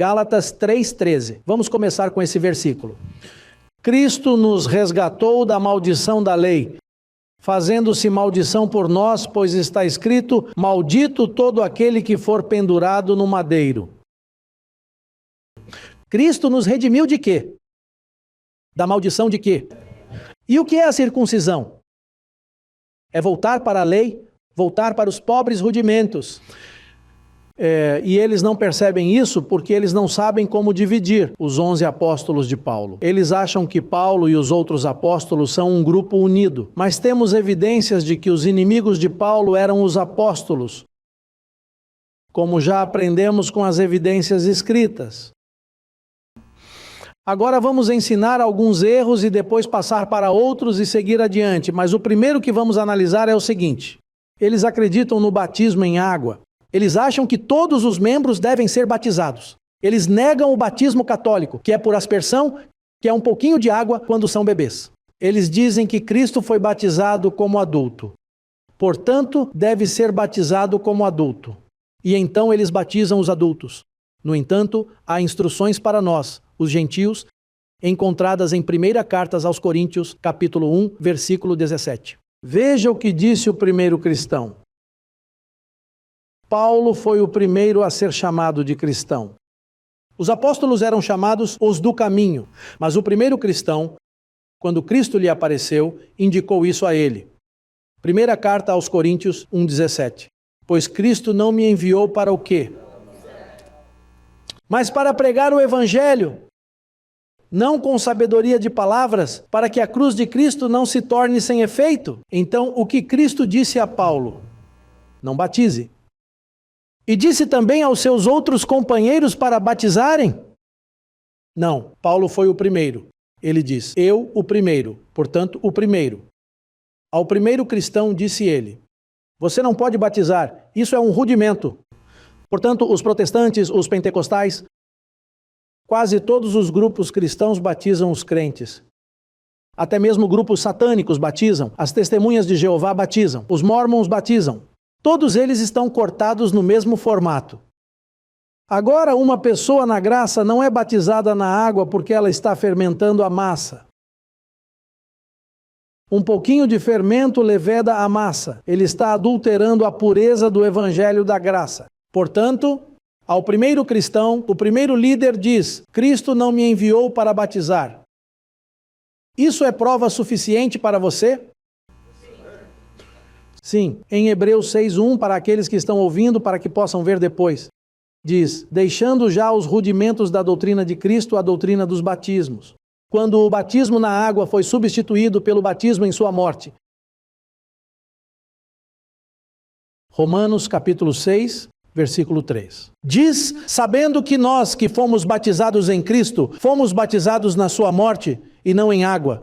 Gálatas 3,13. Vamos começar com esse versículo. Cristo nos resgatou da maldição da lei, fazendo-se maldição por nós, pois está escrito: maldito todo aquele que for pendurado no madeiro. Cristo nos redimiu de quê? Da maldição de quê? E o que é a circuncisão? É voltar para a lei, voltar para os pobres rudimentos. E eles não percebem isso porque eles não sabem como dividir os 11 apóstolos de Paulo. Eles acham que Paulo e os outros apóstolos são um grupo unido, mas temos evidências de que os inimigos de Paulo eram os apóstolos, como já aprendemos com as evidências escritas. Agora vamos ensinar alguns erros e depois passar para outros e seguir adiante, mas o primeiro que vamos analisar é o seguinte: eles acreditam no batismo em água. Eles acham que todos os membros devem ser batizados. Eles negam o batismo católico, que é por aspersão, que é um pouquinho de água quando são bebês. Eles dizem que Cristo foi batizado como adulto. Portanto, deve ser batizado como adulto. E então eles batizam os adultos. No entanto, há instruções para nós, os gentios, encontradas em 1ª Carta aos Coríntios, capítulo 1, versículo 17. Veja o que disse o primeiro cristão. Paulo foi o primeiro a ser chamado de cristão. Os apóstolos eram chamados os do caminho, mas o primeiro cristão, quando Cristo lhe apareceu, indicou isso a ele. 1ª Carta aos Coríntios 1,17. Pois Cristo não me enviou para o quê? Mas para pregar o evangelho, não com sabedoria de palavras, para que a cruz de Cristo não se torne sem efeito. Então, o que Cristo disse a Paulo? Não batize. E disse também aos seus outros companheiros para batizarem? Não, Paulo foi o primeiro. Ele diz: eu o primeiro, portanto o primeiro. Ao primeiro cristão disse ele: você não pode batizar, isso é um rudimento. Portanto, os protestantes, os pentecostais, quase todos os grupos cristãos batizam os crentes. Até mesmo grupos satânicos batizam, as testemunhas de Jeová batizam, os mormons batizam. Todos eles estão cortados no mesmo formato. Agora, uma pessoa na graça não é batizada na água porque ela está fermentando a massa. Um pouquinho de fermento leveda a massa. Ele está adulterando a pureza do evangelho da graça. Portanto, ao primeiro cristão, o primeiro líder diz: Cristo não me enviou para batizar. Isso é prova suficiente para você? Sim, em Hebreus 6:1, para aqueles que estão ouvindo, para que possam ver depois, diz: deixando já os rudimentos da doutrina de Cristo, a doutrina dos batismos, quando o batismo na água foi substituído pelo batismo em sua morte. Romanos capítulo 6, versículo 3. Diz: sabendo que nós que fomos batizados em Cristo, fomos batizados na sua morte e não em água.